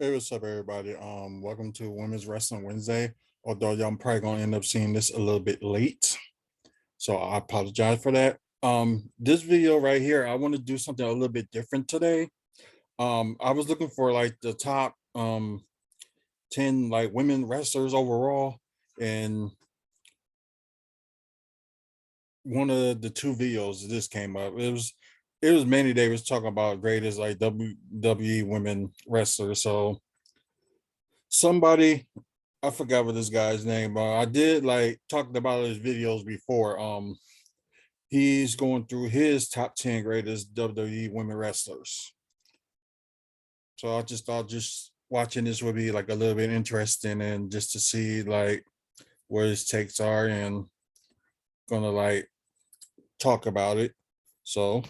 Hey, what's up, everybody? Welcome to Women's Wrestling Wednesday. Although y'all probably gonna end up seeing this a little bit late, so I apologize for that. This video right here, I want to do something a little bit different today. I was looking for like the top 10 like women wrestlers overall, and one of the two videos this came up. It was mainly they was talking about greatest like WWE women wrestlers. So somebody, I forgot what this guy's name, but I did like talked about his videos before. He's going through his top 10 greatest WWE women wrestlers. So I just thought just watching this would be like a little bit interesting, and just to see like where his takes are, and gonna like talk about it. So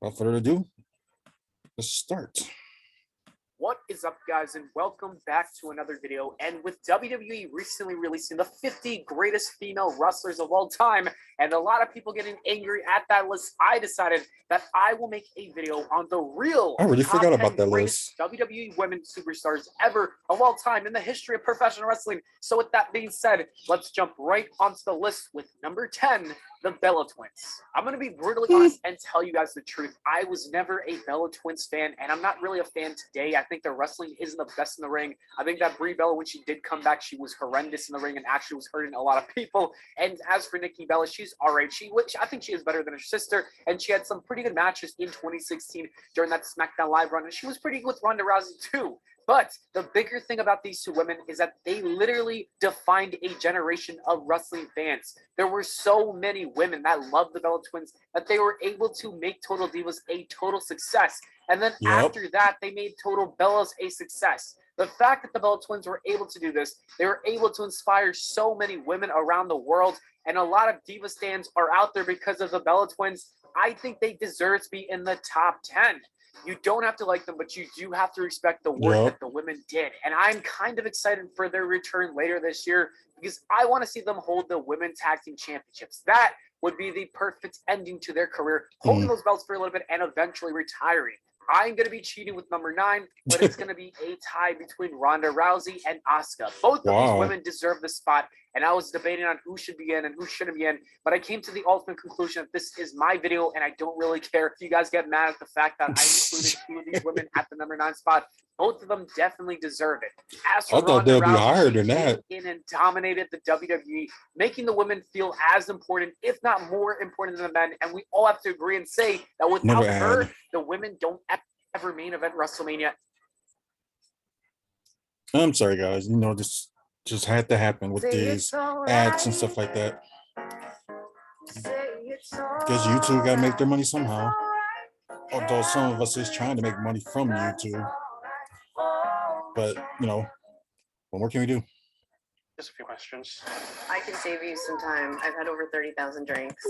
without further ado, let's start. What is up, guys, and welcome back to another video. And with WWE recently releasing the 50 greatest female wrestlers of all time, and a lot of people getting angry at that list, I decided that I will make a video on the real I really top forgot 10 about that greatest list. WWE women superstars ever of all time in the history of professional wrestling. So with that being said, let's jump right onto the list with number 10, the Bella Twins. I'm going to be brutally honest and tell you guys the truth. I was never a Bella Twins fan, and I'm not really a fan today. I think their wrestling isn't the best in the ring. I think that Brie Bella, when she did come back, she was horrendous in the ring and actually was hurting a lot of people. And as for Nikki Bella, she's all right. I think she is better than her sister, and she had some pretty good matches in 2016 during that SmackDown Live run, and she was pretty good with Ronda Rousey too. But the bigger thing about these two women is that they literally defined a generation of wrestling fans. There were so many women that loved the Bella Twins that they were able to make Total Divas a total success. And then Yep. after that, they made Total Bellas a success. The fact that the Bella Twins were able to do this, they were able to inspire so many women around the world. And a lot of Diva stands are out there because of the Bella Twins. I think they deserve to be in the top 10. You don't have to like them, but you do have to respect the work Yep. that the women did. And I'm kind of excited for their return later this year because I want to see them hold the women tag team championships. That would be the perfect ending to their career, holding those belts for a little bit and eventually retiring. I'm going to be cheating with number 9, but it's going to be a tie between Ronda Rousey and Asuka. Both of these Wow. women deserve the spot, and I was debating on who should be in and who shouldn't be in, but I came to the ultimate conclusion that this is my video, and I don't really care if you guys get mad at the fact that I included 2 of these women at the number 9 spot. Both of them definitely deserve it. As for I thought Ronda they'll be Rousey, higher she than that. came in and dominated the WWE, making the women feel as important, if not more important than the men, and we all have to agree and say that Never without her, ad. the women don't ever main event WrestleMania. I'm sorry, guys. You know, this just had to happen with these ads and stuff like that. Because YouTube got to make their money somehow. Although some of us is trying to make money from YouTube. But, you know, what more can we do? Just a few questions. I can save you some time. I've had over 30,000 drinks.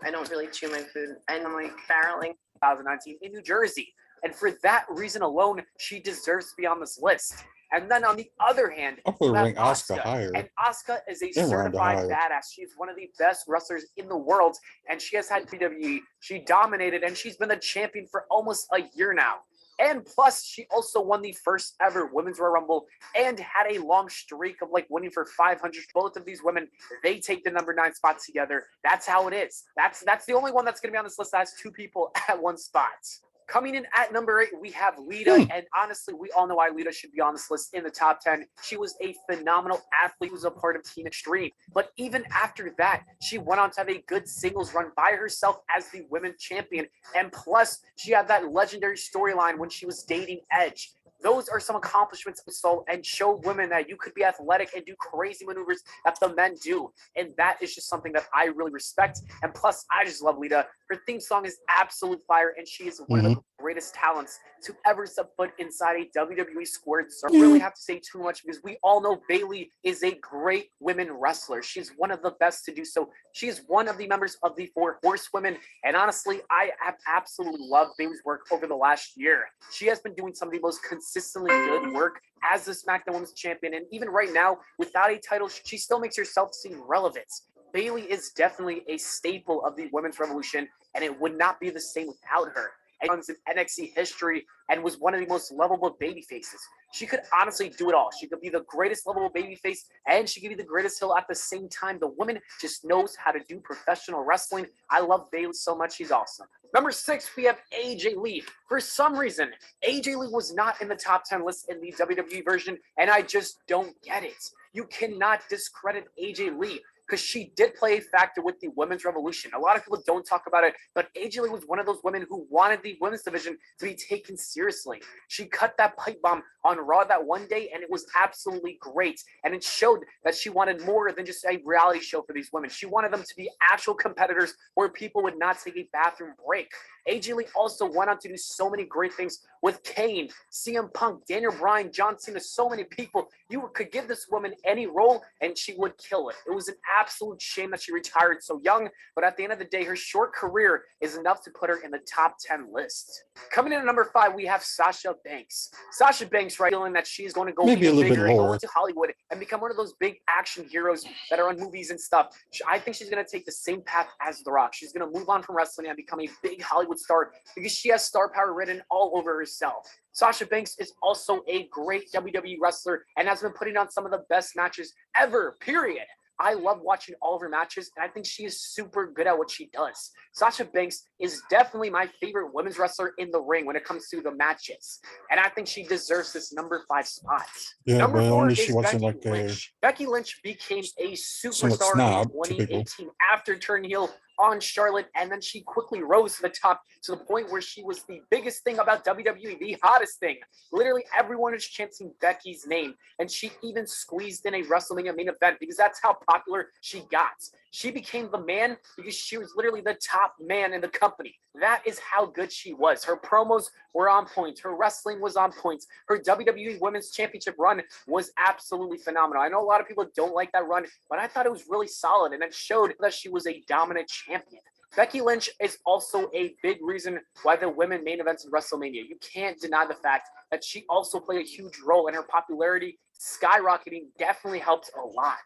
I don't really chew my food, and I'm like barreling. 2019 in New Jersey. And for that reason alone, she deserves to be on this list. And then on the other hand, I would you have rank Asuka higher. And Asuka is a And Ronda certified higher. badass. She's one of the best wrestlers in the world, and she has had WWE. She dominated, and she's been the champion for almost a year now. And plus, she also won the first ever Women's Royal Rumble and had a long streak of like winning for 500. Both of these women, they take the number 9 spot together. That's how it is. That's the only one that's going to be on this list that has 2 people at 1 spot. Coming in at number 8, we have Leda, and honestly, we all know why Leda should be on this list in the top 10. She was a phenomenal athlete who was a part of Team Extreme. But even after that, she went on to have a good singles run by herself as the women's champion. And plus, she had that legendary storyline when she was dating Edge. Those are some accomplishments we saw and showed women that you could be athletic and do crazy maneuvers that the men do. And that is just something that I really respect. And plus, I just love Leda. Her theme song is absolute fire, and she is one of the greatest talents to ever set foot inside a WWE squared circle. I don't really have to say too much because we all know Bayley is a great women wrestler. She's one of the best to do so. She is one of the members of the 4 Horsewomen, and honestly, I have absolutely loved Bayley's work over the last year. She has been doing some of the most consistently good work as the SmackDown Women's Champion, and even right now, without a title, she still makes herself seem relevant. Bayley is definitely a staple of the women's revolution, and it would not be the same without her. and runs in NXT history and was one of the most lovable baby faces. She could honestly do it all. She could be the greatest lovable babyface, and she could be the greatest heel at the same time. The woman just knows how to do professional wrestling. I love Bayley so much. She's awesome. Number 6, we have AJ Lee. For some reason, AJ Lee was not in the top 10 list in the WWE version, and I just don't get it. You cannot discredit AJ Lee, because she did play a factor with the women's revolution. A lot of people don't talk about it, but AJ Lee was one of those women who wanted the women's division to be taken seriously. She cut that pipe bomb on Raw that one day, and it was absolutely great. And it showed that she wanted more than just a reality show for these women. She wanted them to be actual competitors where people would not take a bathroom break. AJ Lee also went on to do so many great things with Kane, CM Punk, Daniel Bryan, John Cena, so many people. You could give this woman any role and she would kill it. It was an absolute shame that she retired so young, but at the end of the day, her short career is enough to put her in the top 10 list. Coming in at number 5, we have Sasha Banks. Sasha Banks, right, feeling that she's going to go maybe a little bigger bit and go lower into Hollywood and become one of those big action heroes that are on movies and stuff. I think she's going to take the same path as The Rock. She's going to move on from wrestling and become a big Hollywood star because she has star power written all over herself. Sasha Banks is also a great WWE wrestler and has been putting on some of the best matches ever, period. I love watching all of her matches, and I think she is super good at what she does. Sasha Banks is definitely my favorite women's wrestler in the ring when it comes to the matches, and I think she deserves this number 5 spot. yeah, Number but 4 only is she wasn't Becky like Lynch. Becky Lynch became a somewhat superstar snob in to people. 2018 after turning heel on Charlotte, and then she quickly rose to the top to the point where she was the biggest thing about WWE, the hottest thing. Literally everyone is chanting Becky's name, and she even squeezed in a WrestleMania main event because that's how popular she got. She became the man because she was literally the top man in the company. That is how good she was. Her promos were on point. Her wrestling was on point. Her WWE Women's Championship run was absolutely phenomenal. I know a lot of people don't like that run, but I thought it was really solid, and it showed that she was a dominant champion. Becky Lynch is also a big reason why the women main events in WrestleMania. You can't deny the fact that she also played a huge role, and her popularity skyrocketing definitely helped a lot.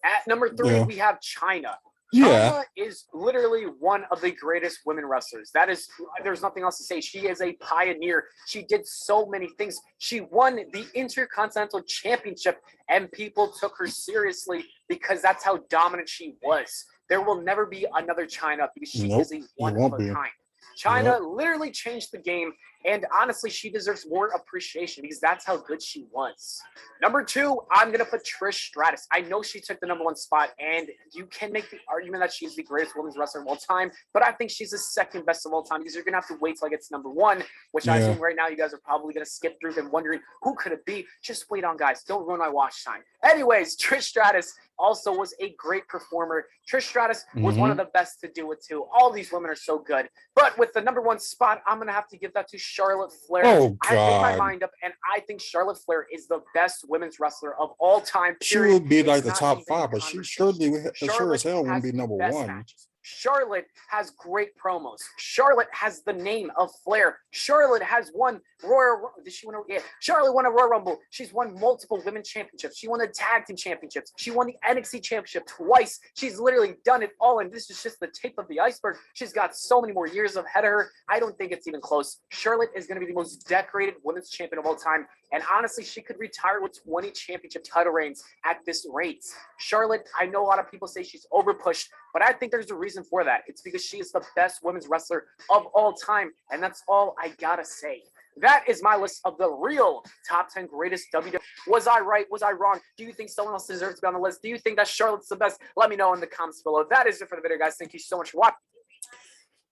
At number 3, we have Chyna. Chyna is literally one of the greatest women wrestlers. There's nothing else to say. She is a pioneer. She did so many things. She won the Intercontinental Championship, and people took her seriously because that's how dominant she was. There will never be another Chyna because she is a one of a kind. Chyna literally changed the game, and honestly, she deserves more appreciation because that's how good she was. Number 2, I'm going to put Trish Stratus. I know she took the number 1 spot, and you can make the argument that she's the greatest women's wrestler of all time, but I think she's the second best of all time because you're going to have to wait till I get to number 1, which I assume right now you guys are probably going to skip through and wondering who could it be. Just wait on, guys. Don't ruin my watch time. Anyways, Trish Stratus also was a great performer. Trish Stratus was one of the best to do it too. All these women are so good. But with the number 1 spot, I'm going to have to give that to Charlotte Flair. Oh, God. I made my mind up, and I think Charlotte Flair is the best women's wrestler of all time. She would be like the top 5, but she surely, sure as hell, wouldn't be number 1. Matches. Charlotte has great promos. Charlotte has the name of Flair. Charlotte has won Royal. Did she win? Yeah. Charlotte won a Royal Rumble. She's won multiple women's championships. She won the tag team championships. She won the NXT championship twice. She's literally done it all, and this is just the tip of the iceberg. She's got so many more years ahead of her. I don't think it's even close. Charlotte is going to be the most decorated women's champion of all time, and honestly, she could retire with 20 championship title reigns at this rate. Charlotte, I know a lot of people say she's overpushed, but I think there's a reason for that. It's because she is the best women's wrestler of all time, and that's all I gotta say. That is my list of the real top 10 greatest WWE. Was I right? Was I wrong? Do you think someone else deserves to be on the list? Do you think that Charlotte's the best? Let me know in the comments below. That is it for the video, guys. Thank you so much for watching.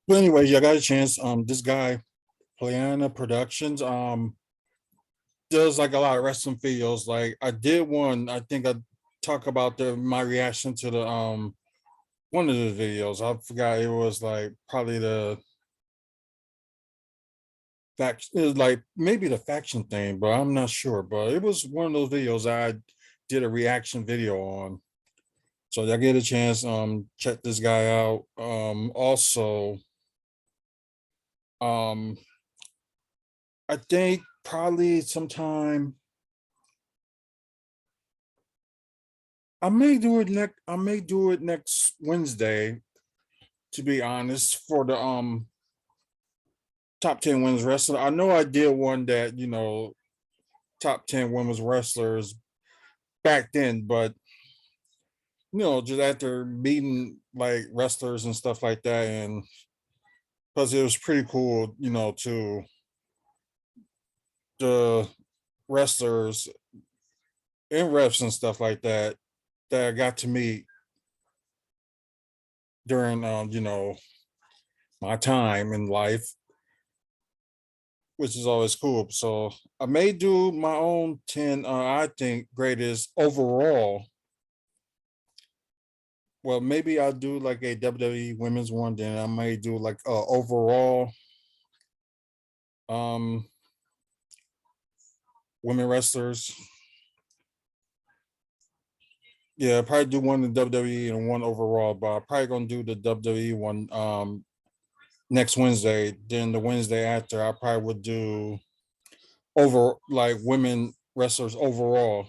But anyway, y'all got a chance. This guy, Playana Productions, does like a lot of wrestling videos. Like I did one, I think I talk about my reaction to the one of the videos. I forgot, it was like probably the fact, it was like maybe the faction thing, but I'm not sure. But it was one of those videos I did a reaction video on. So y'all get a chance, check this guy out. Also, I think probably sometime I may do it next Wednesday, to be honest, for the top 10 women's wrestler. I know I did one that, top 10 women's wrestlers back then, but just after meeting like wrestlers and stuff like that, and because it was pretty cool, to the wrestlers and refs and stuff like that that I got to meet during my time in life, which is always cool. So I may do my own 10 I think greatest overall. Well, maybe I'll do like a WWE women's one, then I may do like overall um women wrestlers. Yeah, I'll probably do one in WWE and one overall, but I'm probably gonna do the WWE one next Wednesday. Then the Wednesday after, I probably would do over like women wrestlers overall,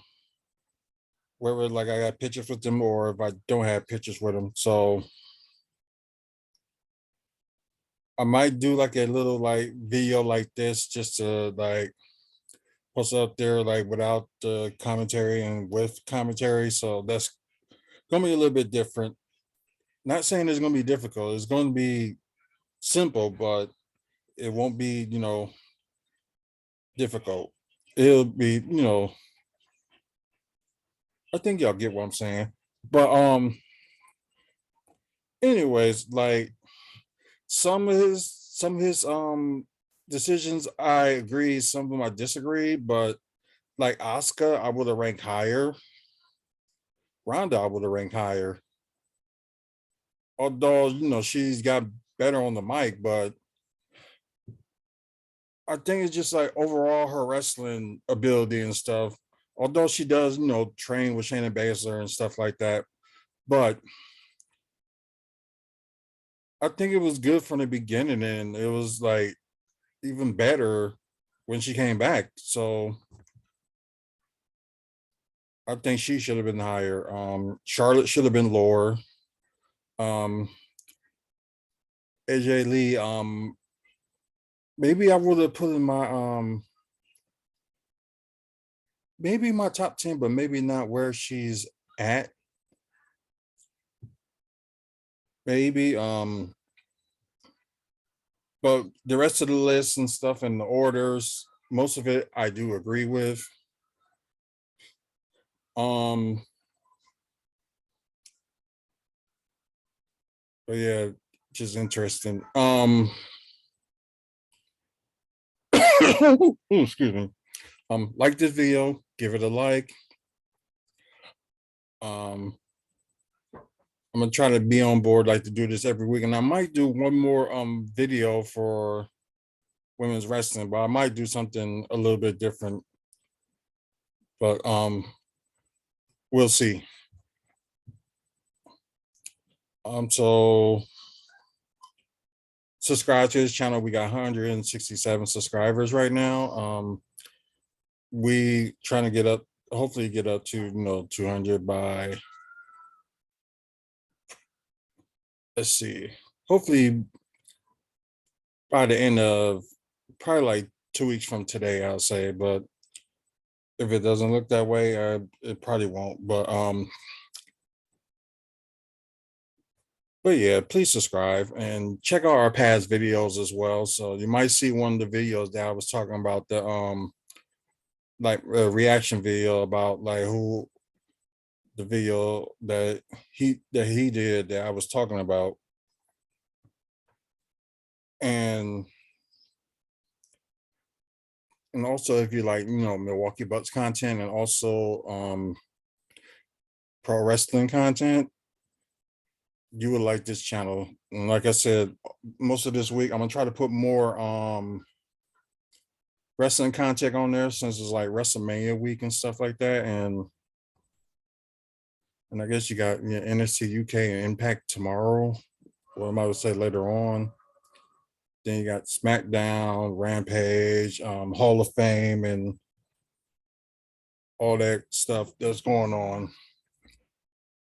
whether like I got pictures with them or if I don't have pictures with them. So I might do like a little like video like this just to like post up there like without the commentary and with commentary. So that's gonna be a little bit different. Not saying it's gonna be difficult. It's gonna be simple, but it won't be, difficult. It'll be, I think y'all get what I'm saying. But anyways, like some of his decisions I agree, some of them I disagree, but like Asuka, I would have ranked higher. Ronda, I would have ranked higher. Although, she's got better on the mic, but I think it's just like overall her wrestling ability and stuff. Although she does, train with Shayna Baszler and stuff like that. But I think it was good from the beginning and it was like even better when she came back. So I think she should have been higher. Charlotte should have been lower. Um AJ Lee, maybe I would have put in my maybe my top 10, but maybe not where she's at. Maybe but the rest of the list and stuff and the orders, most of it I do agree with. Um but yeah, just interesting. Excuse me. Like this video, give it a like. Um I'm gonna try to be on board like to do this every week, and I might do one more video for women's wrestling, but I might do something a little bit different. But we'll see. So subscribe to this channel. We got 167 subscribers right now. We trying to get up, hopefully get up to 200 by, let's see, hopefully by the end of probably like 2 weeks from today, I'll say. But if it doesn't look that way, it probably won't. But yeah, please subscribe and check out our past videos as well. So you might see one of the videos that I was talking about, the like a reaction video about like who the video that he did that I was talking about. And also if you like, Milwaukee Bucks content and also pro wrestling content, you would like this channel. And like I said, most of this week I'm gonna try to put more wrestling content on there since it's like WrestleMania week and stuff like that. And I guess you got NXT UK and Impact tomorrow. What am I to say later on? Then you got SmackDown, Rampage, Hall of Fame, and all that stuff that's going on.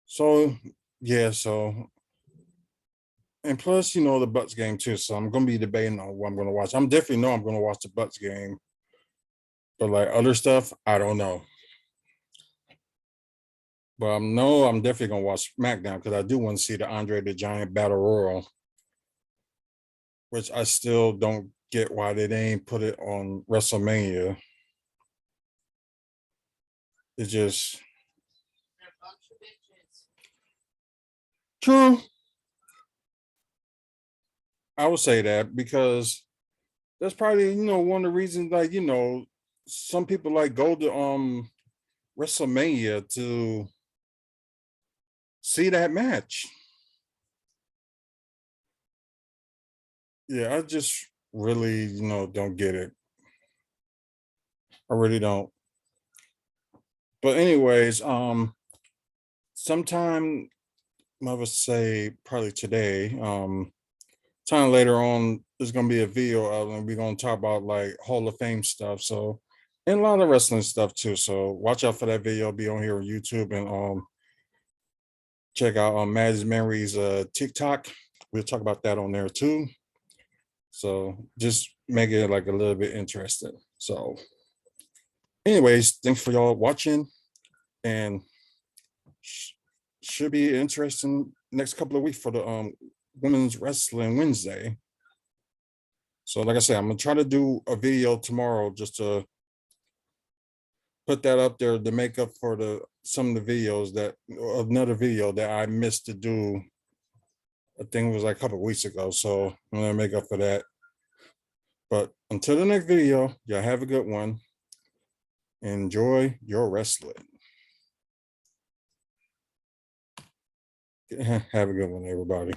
So yeah, so And plus, you know, the Bucks game too. So I'm gonna be debating on what I'm gonna watch. I'm definitely know I'm gonna watch the Bucks game, but like other stuff, I don't know. But I know I'm definitely gonna watch SmackDown because I do want to see the Andre the Giant Battle Royal, which I still don't get why they didn't put it on WrestleMania. It's just true. I would say that because that's probably, you know, one of the reasons, like, you know, some people like go to WrestleMania to see that match. Yeah, I just really, you know, don't get it. I really don't. But anyways, sometime I would say probably today, time later on, there's gonna be a video out and we're gonna talk about like Hall of Fame stuff. So and a lot of wrestling stuff too. So watch out for that video. Be on here on YouTube and check out Maddie's Memories TikTok. We'll talk about that on there too. So just make it like a little bit interesting. So anyways, thanks for y'all watching and should be interesting next couple of weeks for the Women's Wrestling Wednesday. So like I said, I'm gonna try to do a video tomorrow just to put that up there to make up for the some of the videos that another video that I missed to do. I think it was like a couple of weeks ago. So I'm gonna make up for that. But until the next video, y'all have a good one. Enjoy your wrestling. Have a good one, everybody.